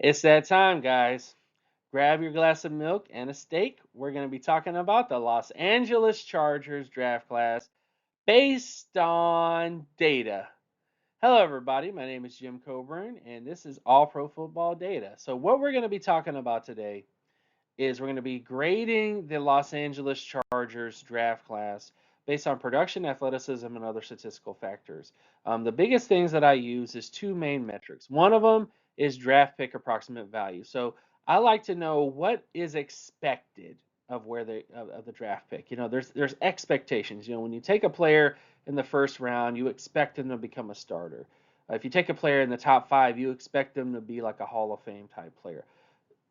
It's that time, guys. Grab your glass of milk and a steak. We're going to be talking about the Los Angeles Chargers draft class based on data. Hello, everybody. My name is Jim Coburn, and this is All Pro Football Data. So, what we're going to be talking about today is we're going to be grading the Los Angeles Chargers draft class based on production, athleticism, and other statistical factors. The biggest things that I use is two main metrics. One of them is draft pick approximate value. So I like to know what is expected of where of the draft pick. There's expectations. When you take a player in the first round, you expect them to become a starter. If you take a player in the top five, you expect them to be like a Hall of Fame type player.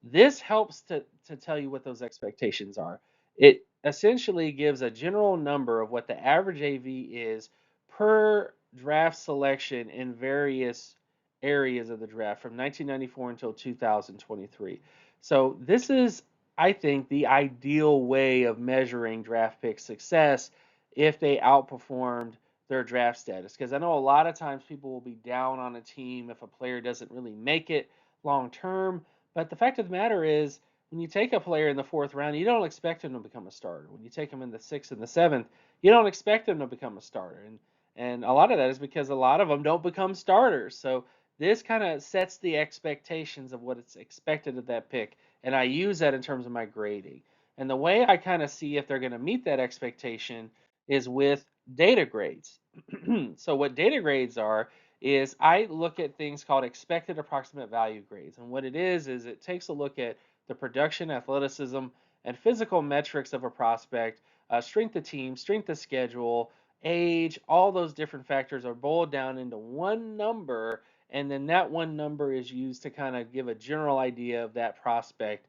This helps to tell you what those expectations are. It essentially gives a general number of what the average AV is per draft selection in various areas of the draft from 1994 until 2023. So this is, I think, the ideal way of measuring draft pick success if they outperformed their draft status. Because I know a lot of times people will be down on a team if a player doesn't really make it long term, but the fact of the matter is, when you take a player in the fourth round, you don't expect him to become a starter. When you take him in the sixth and the seventh, you don't expect him to become a starter. And a lot of that is because a lot of them don't become starters. So this kind of sets the expectations of what it's expected of that pick. And I use that in terms of my grading. And the way I kind of see if they're going to meet that expectation is with data grades. So what data grades are is I look at things called expected approximate value grades. And what it is it takes a look at the production, athleticism, and physical metrics of a prospect, strength of team, strength of schedule, age, all those different factors are boiled down into one number. And then that one number is used to kind of give a general idea of that prospect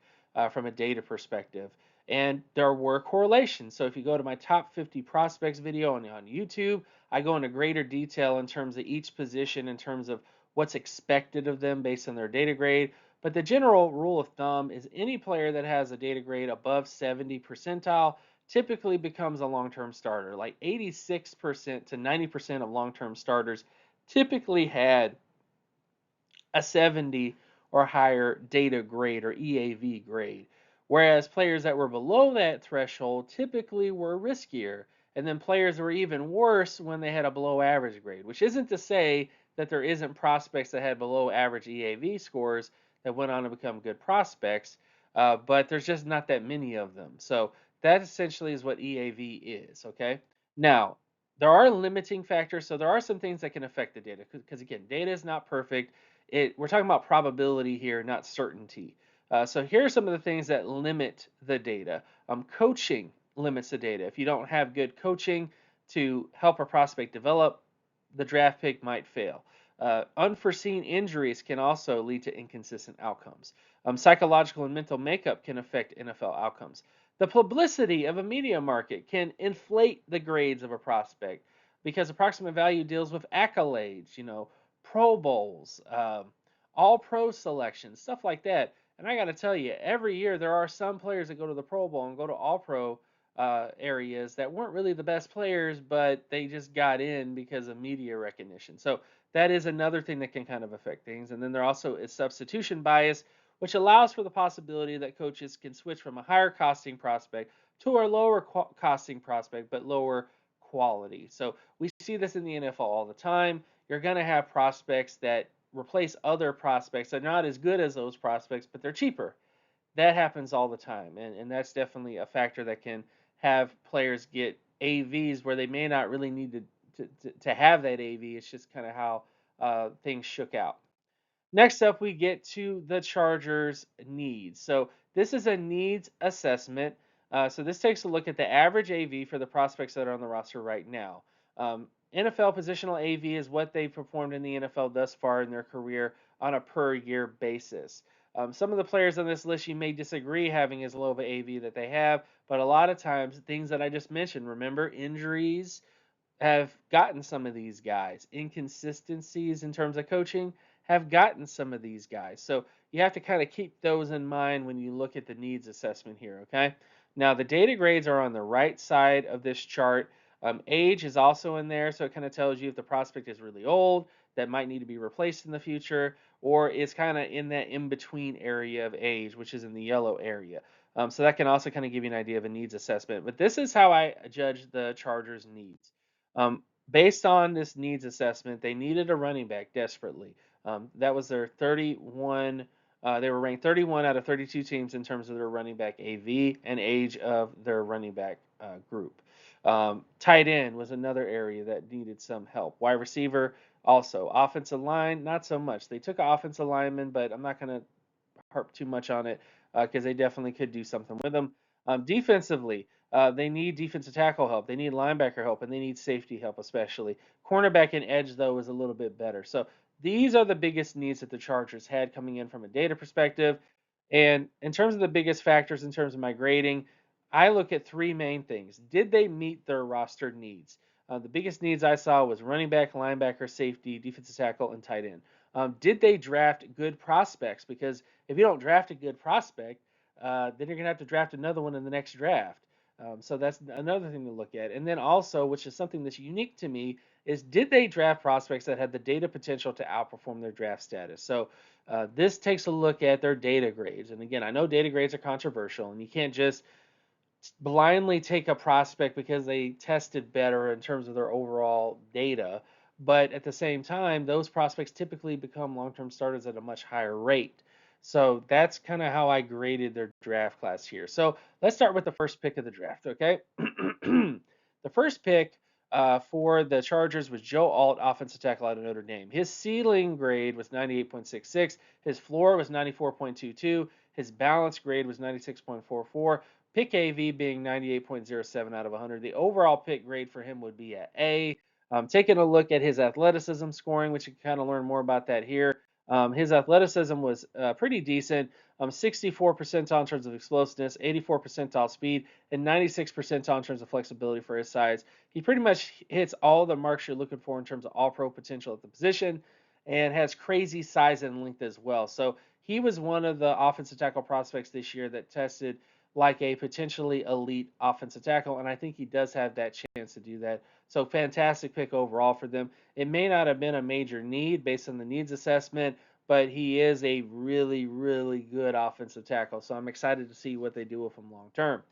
from a data perspective. And there were correlations. So if you go to my top 50 prospects video on YouTube, I go into greater detail in terms of each position, in terms of what's expected of them based on their data grade. But the general rule of thumb is any player that has a data grade above 70 percentile typically becomes a long-term starter. Like 86% to 90% of long-term starters typically had a 70 or higher data grade or EAV grade. Whereas players that were below that threshold typically were riskier. And then players were even worse when they had a below average grade, which isn't to say that there isn't prospects that had below average EAV scores that went on to become good prospects, but there's just not that many of them. So that essentially is what EAV is, okay? Now, there are limiting factors, so there are some things that can affect the data because again, data is not perfect. We're talking about probability here, not certainty. So here are some of the things that limit the data. Coaching limits the data. If you don't have good coaching to help a prospect develop, the draft pick might fail. Unforeseen injuries can also lead to inconsistent outcomes. Psychological and mental makeup can affect NFL outcomes. The publicity of a media market can inflate the grades of a prospect because approximate value deals with accolades, Pro Bowls, all pro selections, stuff like that. And I got to tell you, every year there are some players that go to the Pro Bowl and go to all pro areas that weren't really the best players, but they just got in because of media recognition. So that is another thing that can kind of affect things. And then there also is substitution bias, which allows for the possibility that coaches can switch from a higher costing prospect to a lower costing prospect, but lower quality. So we see this in the NFL all the time. You're going to have prospects that replace other prospects that are not as good as those prospects, but they're cheaper. That happens all the time, and that's definitely a factor that can have players get AVs where they may not really need to have that AV. It's just kind of how things shook out. Next up, we get to the Chargers' needs. So this is a needs assessment. So this takes a look at the average AV for the prospects that are on the roster right now. NFL positional AV is what they've performed in the NFL thus far in their career on a per year basis. Some of the players on this list you may disagree having as low of an AV that they have, but a lot of times things that I just mentioned, remember injuries, have gotten some of these guys. Inconsistencies in terms of coaching have gotten some of these guys. So you have to kind of keep those in mind when you look at the needs assessment here, okay? Now, the data grades are on the right side of this chart. Age is also in there, so it kind of tells you if the prospect is really old. that might need to be replaced in the future, or is kind of in that in between area of age, which is in the yellow area. So that can also kind of give you an idea of a needs assessment. But this is how I judge the Chargers' needs. Um, Based on this needs assessment, they needed a running back desperately. That was their 31. They were ranked 31 out of 32 teams in terms of their running back AV and age of their running back group. Tight end was another area that needed some help. Wide receiver also. Offensive line, not so much. They took an offensive lineman, but I'm not going to harp too much on it because they definitely could do something with them. Defensively, they need defensive tackle help. They need linebacker help, and they need safety help, especially. Cornerback and edge, though, is a little bit better. So these are the biggest needs that the Chargers had coming in from a data perspective. And in terms of the biggest factors in terms of my grading, I look at three main things. Did they meet their roster needs? The biggest needs I saw was running back, linebacker, safety, defensive tackle, and tight end. Did they draft good prospects? Because if you don't draft a good prospect, then you're going to have to draft another one in the next draft. So that's another thing to look at. And then also, which is something that's unique to me, is did they draft prospects that had the data potential to outperform their draft status? So this takes a look at their data grades. And again, I know data grades are controversial, and you can't just blindly take a prospect because they tested better in terms of their overall data. But at the same time, those prospects typically become long term starters at a much higher rate. So that's kind of how I graded their draft class here. So let's start with the first pick of the draft, okay? The first pick for the Chargers was Joe Alt, offensive tackle out of Notre Dame. His ceiling grade was 98.66. His floor was 94.22. His balance grade was 96.44. Pick AV being 98.07 out of 100. The overall pick grade for him would be at A. Taking a look at his athleticism scoring, which you can kind of learn more about that here. His athleticism was pretty decent. 64 percentile in terms of explosiveness, 84 percentile speed, and 96 percentile in terms of flexibility for his size. He pretty much hits all the marks you're looking for in terms of all-pro potential at the position, and has crazy size and length as well. So he was one of the offensive tackle prospects this year that tested like a potentially elite offensive tackle, and I think he does have that chance to do that. So fantastic pick overall for them. It may not have been a major need based on the needs assessment, but he is a really, really good offensive tackle. So I'm excited to see what they do with him long term.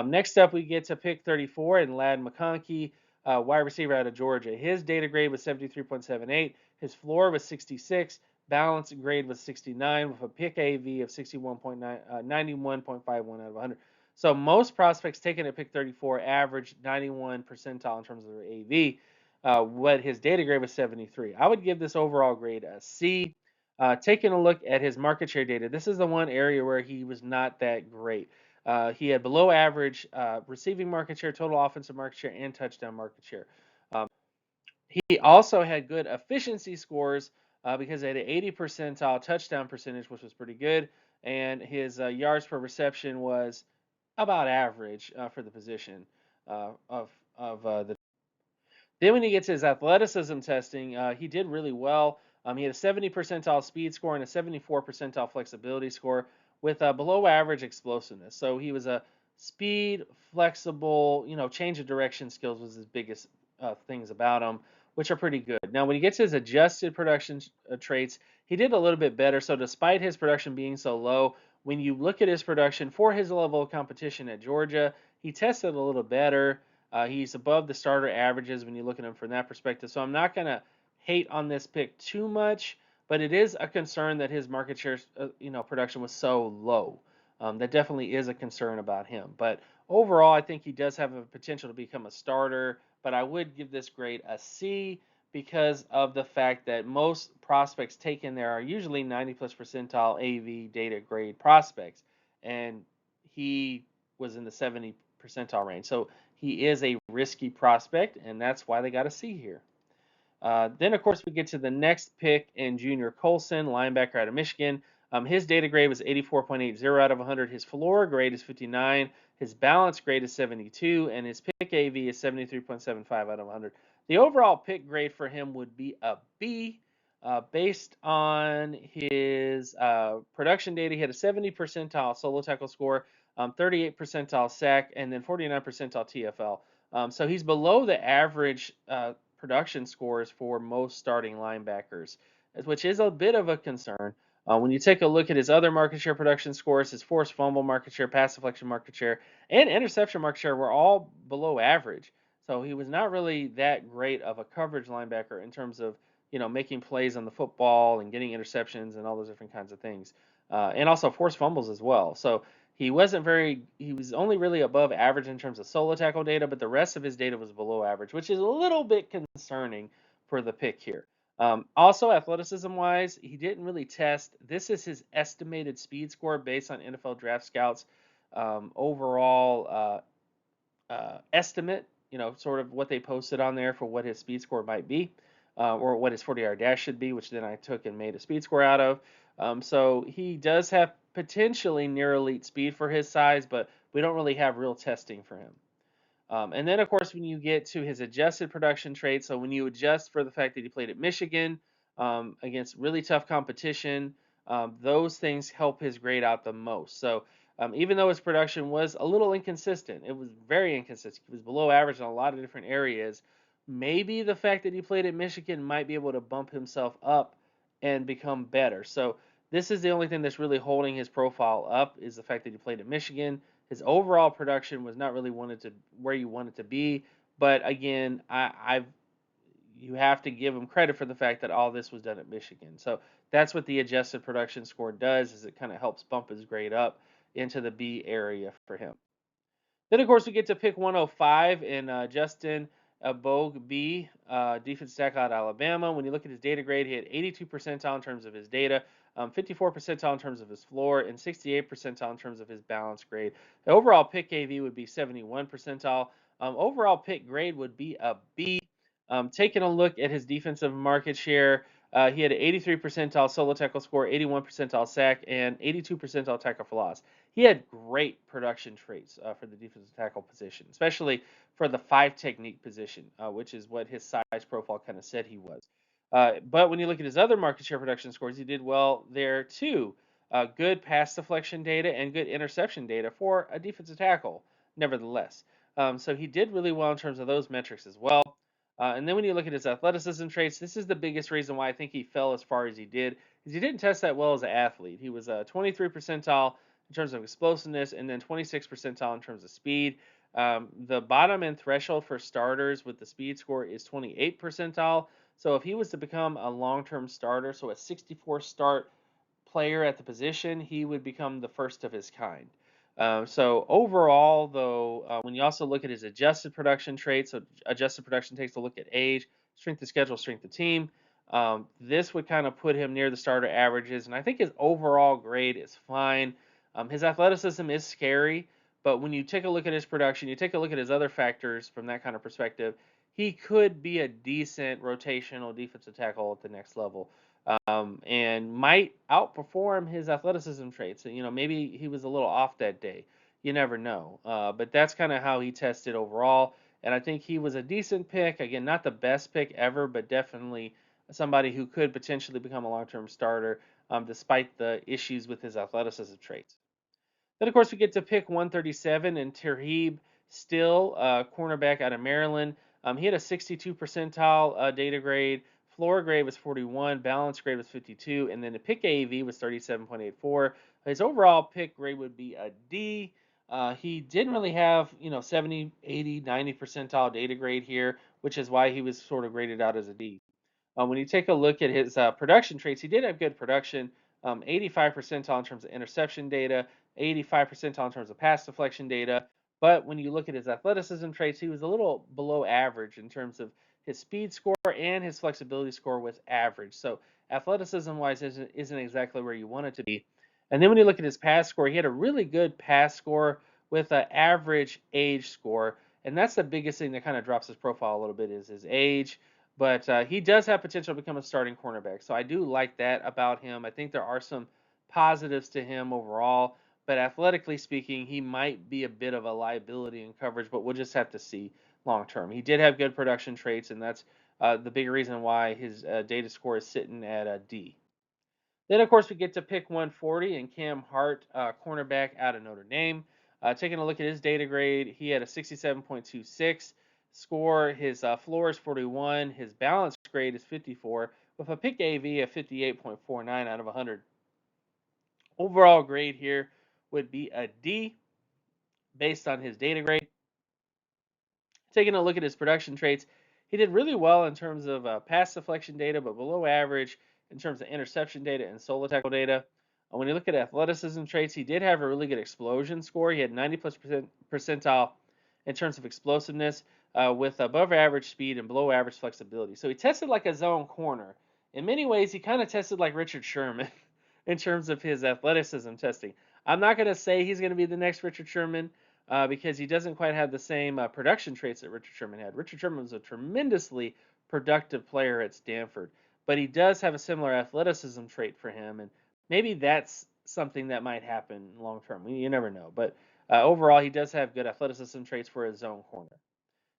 Next up, we get to pick 34 and Lad McConkey, wide receiver out of Georgia. His data grade was 73.78. His floor was 66. Balance grade was 69 with a pick AV of 61.9, 91.51 out of 100. So most prospects taken at pick 34 averaged 91 percentile in terms of their AV. What his data grade was 73. I would give this overall grade a C. Taking a look at his market share data, this is the one area where he was not that great. He had below average receiving market share, total offensive market share, and touchdown market share. Um, he also had good efficiency scores because he had an 80 percentile touchdown percentage, which was pretty good, and his yards per reception was about average for the position of the. Then when he gets his athleticism testing, he did really well. He had a 70 percentile speed score and a 74 percentile flexibility score with below average explosiveness. So he was a speed, flexible, change of direction skills was his biggest things about him, which are pretty good. Now, when he gets his adjusted production traits, he did a little bit better. So despite his production being so low, when you look at his production for his level of competition at Georgia, he tested a little better. He's above the starter averages when you look at him from that perspective. So I'm not going to hate on this pick too much, but it is a concern that his market share, production was so low. That definitely is a concern about him. But overall, I think he does have a potential to become a starter. But I would give this grade a C because of the fact that most prospects taken there are usually 90 plus percentile AV data grade prospects, and he was in the 70 percentile range. So he is a risky prospect, and that's why they got a C here. Then, of course, we get to the next pick in Junior Colson, linebacker out of Michigan. His data grade was 84.80 out of 100. His floor grade is 59. His balance grade is 72, and his pick AV is 73.75 out of 100. The overall pick grade for him would be a B. Based on his production data, he had a 70 percentile solo tackle score, 38 percentile sack, and then 49 percentile TFL. So he's below the average production scores for most starting linebackers, which is a bit of a concern. When you take a look at his other market share production scores, his forced fumble market share, pass deflection market share, and interception market share were all below average. So he was not really that great of a coverage linebacker in terms of making plays on the football and getting interceptions and all those different kinds of things, and also forced fumbles as well. So he wasn't very. He was only really above average in terms of solo tackle data, but the rest of his data was below average, which is a little bit concerning for the pick here. Also, athleticism wise, he didn't really test. This is his estimated speed score based on NFL Draft Scouts overall estimate. Sort of what they posted on there for what his speed score might be, or what his 40-yard dash should be, which then I took and made a speed score out of. So he does have potentially near elite speed for his size, but we don't really have real testing for him. And then, of course, when you get to his adjusted production traits, so when you adjust for the fact that he played at Michigan against really tough competition, those things help his grade out the most. So even though his production was a little inconsistent, it was very inconsistent. He was below average in a lot of different areas. Maybe the fact that he played at Michigan might be able to bump himself up and become better. So this is the only thing that's really holding his profile up is the fact that he played at Michigan. His overall production was not really wanted to where you want it to be, but again, I've you have to give him credit for the fact that all this was done at Michigan. So that's what the adjusted production score does, is it kind of helps bump his grade up into the B area for him. Then, of course, we get to pick 105 in Justin Bogue B, defensive tackle out of Alabama. When you look at his data grade, he had 82 percentile in terms of his data, 54 percentile in terms of his floor, and 68 percentile in terms of his balance grade. The overall pick AV would be 71 percentile. Overall pick grade would be a B. Taking a look at his defensive market share, he had an 83 percentile solo tackle score, 81 percentile sack, and 82 percentile tackle for loss. He had great production traits for the defensive tackle position, especially for the five technique position, which is what his size profile kind of said he was. But when you look at his other market share production scores, he did well there too. Good pass deflection data and good interception data for a defensive tackle, nevertheless. So he did really well in terms of those metrics as well. And then when you look at his athleticism traits, this is the biggest reason why I think he fell as far as he did, is he didn't test that well as an athlete. He was 23 percentile in terms of explosiveness, and then 26 percentile in terms of speed. The bottom end threshold for starters with the speed score is 28 percentile. So if he was to become a long-term starter, so a 64 start player at the position, he would become the first of his kind. So overall, though, when you also look at his adjusted production traits, so adjusted production takes a look at age, strength of schedule, strength of team. This would kind of put him near the starter averages, and I think his overall grade is fine. His athleticism is scary, but when you take a look at his production, you take a look at his other factors from that kind of perspective, he could be a decent rotational defensive tackle at the next level, and might outperform his athleticism traits. Maybe he was a little off that day. You never know. But that's kind of how he tested overall. And I think he was a decent pick. Again, not the best pick ever, but definitely somebody who could potentially become a long-term starter, despite the issues with his athleticism traits. Then, of course, we get to pick 137 and Terheeb Still, cornerback out of Maryland. He had a 62 percentile data grade. Floor grade was 41, balance grade was 52, and then the pick AAV was 37.84. His overall pick grade would be a D. He didn't really have, 70, 80, 90 percentile data grade here, which is why he was sort of graded out as a D. When you take a look at his production traits, he did have good production, 85 percentile in terms of interception data, 85 percentile in terms of pass deflection data. But when you look at his athleticism traits, he was a little below average in terms of his speed score, and his flexibility score was average. So athleticism wise isn't exactly where you want it to be. And then when you look at his pass score, he had a really good pass score with an average age score. And that's the biggest thing that kind of drops his profile a little bit, is his age. But he does have potential to become a starting cornerback. So I do like that about him. I think there are some positives to him overall. But athletically speaking, he might be a bit of a liability in coverage, but we'll just have to see long term. He did have good production traits, and that's the big reason why his data score is sitting at a D. Then, of course, we get to pick 140 and Cam Hart, cornerback out of Notre Dame. Taking a look at his data grade, he had a 67.26 score, his floor is 41, his balance grade is 54, with a pick AV of 58.49 out of 100. Overall grade here would be a D based on his data grade. Taking a look at his production traits, he did really well in terms of pass deflection data, but below average in terms of interception data and solo tackle data. When you look at athleticism traits, he did have a really good explosion score. He had 90 plus percentile in terms of explosiveness, with above average speed and below average flexibility. So he tested like a zone corner. In many ways, he kind of tested like Richard Sherman in terms of his athleticism testing. I'm not going to say he's going to be the next Richard Sherman, because he doesn't quite have the same production traits that Richard Sherman had. Richard Sherman was a tremendously productive player at Stanford, but he does have a similar athleticism trait for him, and maybe that's something that might happen long term. You never know, but overall, he does have good athleticism traits for his zone corner.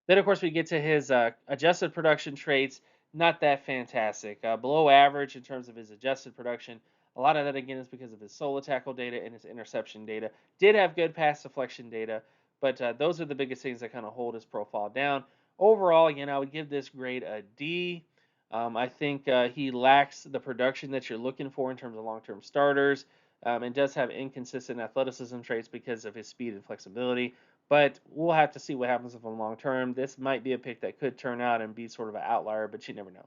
Then, of course, we get to his adjusted production traits. Not that fantastic. Below average in terms of his adjusted production. A lot of that, again, is because of his solo tackle data and his interception data. Did have good pass deflection data, but those are the biggest things that kind of hold his profile down. Overall, again, I would give this grade a D. I think he lacks the production that you're looking for in terms of long-term starters, and does have inconsistent athleticism traits because of his speed and flexibility. But we'll have to see what happens with him long term. This might be a pick that could turn out and be sort of an outlier, but you never know.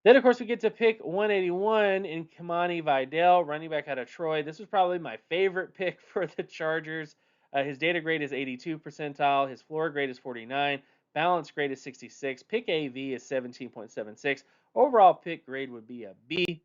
Then, of course, we get to pick 181 in Kamani Vidal, running back out of Troy. This was probably my favorite pick for the Chargers. His data grade is 82 percentile. His floor grade is 49. Balance grade is 66. Pick AV is 17.76. Overall pick grade would be a B.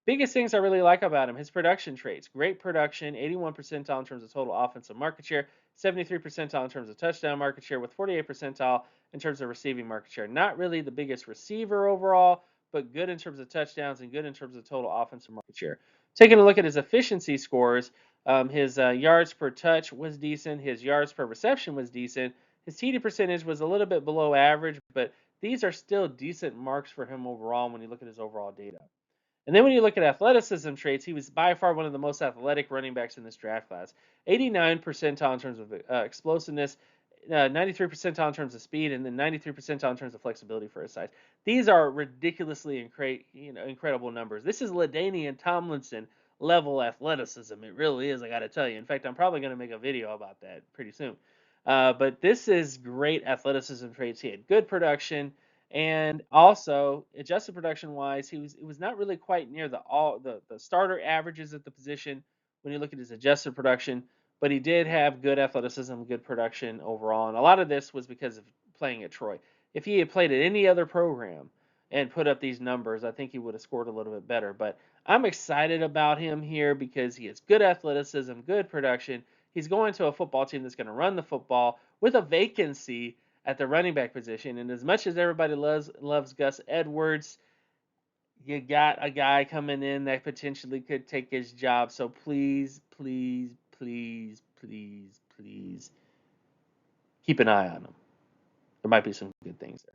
Biggest things I really like about him, his production traits. Great production, 81 percentile in terms of total offensive market share, 73 percentile in terms of touchdown market share, with 48 percentile in terms of receiving market share. Not really the biggest receiver overall, but good in terms of touchdowns and good in terms of total offensive market share. Taking a look at his efficiency scores, his yards per touch was decent. His yards per reception was decent. His TD percentage was a little bit below average, but these are still decent marks for him overall when you look at his overall data. And then when you look at athleticism traits, he was by far one of the most athletic running backs in this draft class. 89 percentile in terms of explosiveness, 93 percentile in terms of speed, and then 93 percentile in terms of flexibility for his size. These are ridiculously incredible numbers. This is LaDainian Tomlinson level athleticism. It really is, I got to tell you. In fact, I'm probably going to make a video about that pretty soon. But this is great athleticism traits. He had good production. And also, adjusted production wise, it was not really quite near the starter averages at the position when you look at his adjusted production, but he did have good athleticism, good production overall, and a lot of this was because of playing at Troy. If he had played at any other program and put up these numbers, I think he would have scored a little bit better. But I'm excited about him here because he has good athleticism, good production. He's going to a football team that's going to run the football with a vacancy at the running back position. And as much as everybody loves Gus Edwards, you got a guy coming in that potentially could take his job. So please, please, please, please, please keep an eye on him. There might be some good things there.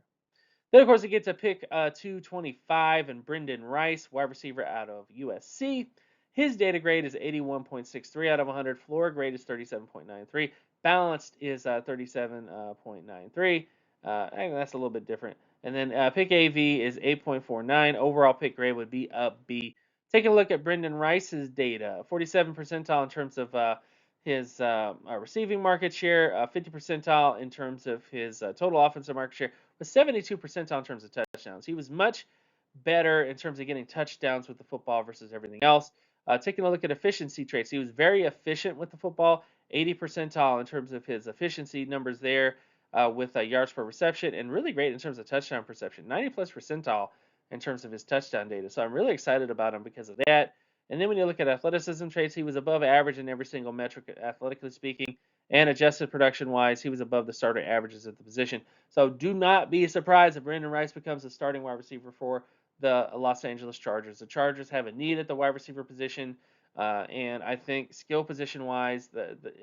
Then, of course, we get to pick 225 and Brendan Rice, wide receiver out of USC. His data grade is 81.63 out of 100. Floor grade is 37.93. Balanced is 37.93. I think that's a little bit different. And then pick AV is 8.49. Overall pick grade would be a B. Taking a look at Brendan Rice's data, 47 percentile in terms of his receiving market share, 50 percentile in terms of his total offensive market share, with 72 percentile in terms of touchdowns. He was much better in terms of getting touchdowns with the football versus everything else. Taking a look at efficiency traits, he was very efficient with the football, 80 percentile in terms of his efficiency numbers there, with yards per reception, and really great in terms of touchdown perception, 90 plus percentile in terms of his touchdown data. So I'm really excited about him because of that. And then when you look at athleticism traits, he was above average in every single metric, athletically speaking, and adjusted production wise, he was above the starter averages at the position. So do not be surprised if Brandon Rice becomes the starting wide receiver for the Los Angeles Chargers. The Chargers have a need at the wide receiver position, and I think skill position wise,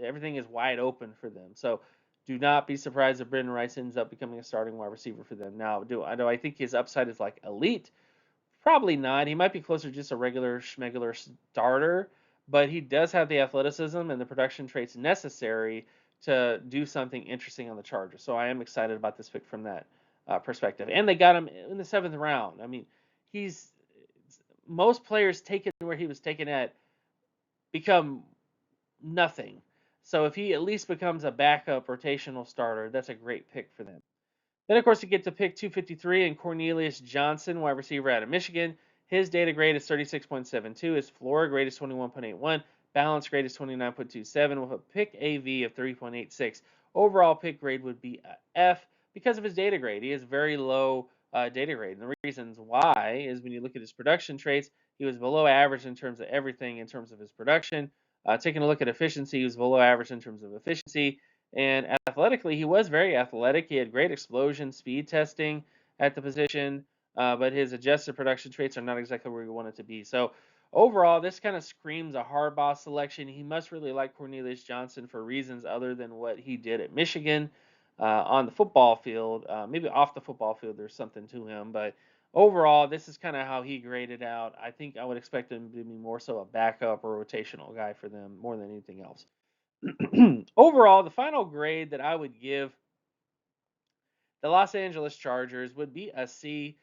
everything is wide open for them. So do not be surprised if Brandon Rice ends up becoming a starting wide receiver for them. Now, do I think his upside is like elite? Probably not. He might be closer to just a regular schmegular starter, but he does have the athleticism and the production traits necessary to do something interesting on the Chargers. So I am excited about this pick from that perspective. And they got him in the 7th round. I mean, he's most players taken where he was taken at become nothing. So if he at least becomes a backup rotational starter, that's a great pick for them. Then, of course, you get to pick 253 and Cornelius Johnson, wide receiver out of Michigan. His data grade is 36.72. His floor grade is 21.81. Balance grade is 29.27 with a pick AV of 3.86. Overall pick grade would be a F because of his data grade. He has very low data grade. And the reasons why is when you look at his production traits, he was below average in terms of everything in terms of his production. Taking a look at efficiency, he was below average in terms of efficiency. And athletically, he was very athletic. He had great explosion speed testing at the position, but his adjusted production traits are not exactly where we want it to be. So overall, this kind of screams a Harbaugh selection. He must really like Cornelius Johnson for reasons other than what he did at Michigan on the football field. Maybe off the football field, there's something to him, but overall, this is kind of how he graded out. I think I would expect him to be more so a backup or rotational guy for them more than anything else. Overall, the final grade that I would give the Los Angeles Chargers would be a C.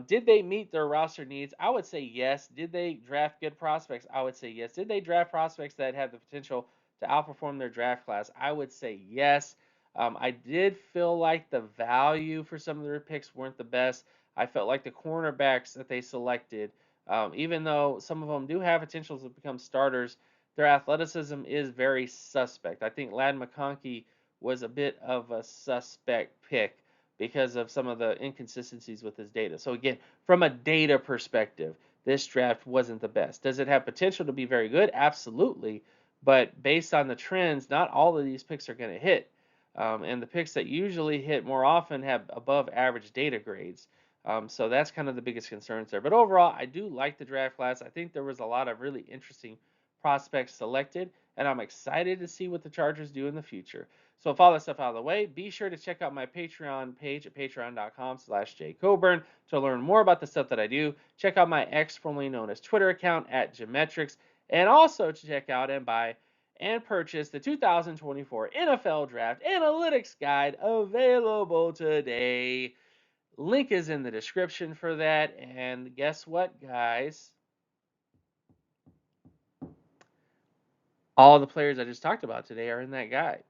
Did they meet their roster needs? I would say yes. Did they draft good prospects? I would say yes. Did they draft prospects that have the potential to outperform their draft class? I would say yes. I did feel like the value for some of their picks weren't the best. I felt like the cornerbacks that they selected, even though some of them do have potential to become starters, their athleticism is very suspect. I think Lad McConkey was a bit of a suspect pick because of some of the inconsistencies with his data. So again, from a data perspective, this draft wasn't the best. Does it have potential to be very good? Absolutely. But based on the trends, not all of these picks are going to hit. And the picks that usually hit more often have above average data grades. So that's kind of the biggest concerns there. But overall, I do like the draft class. I think there was a lot of really interesting prospects selected, and I'm excited to see what the Chargers do in the future. So with all that stuff out of the way, be sure to check out my Patreon page at patreon.com/jcoburn to learn more about the stuff that I do. Check out my X, formerly known as Twitter account at Geometrics, and also to check out and buy and purchase the 2024 NFL Draft Analytics Guide available today. Link is in the description for that. And guess what, guys? All the players I just talked about today are in that guide.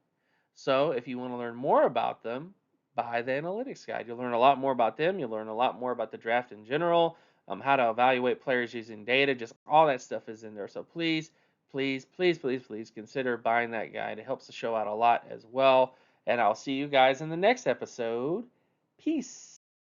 So if you want to learn more about them, buy the analytics guide. You'll learn a lot more about them. You'll learn a lot more about the draft in general, how to evaluate players using data. Just all that stuff is in there. So please, please, please, please, please consider buying that guide. It helps the show out a lot as well. And I'll see you guys in the next episode. Peace.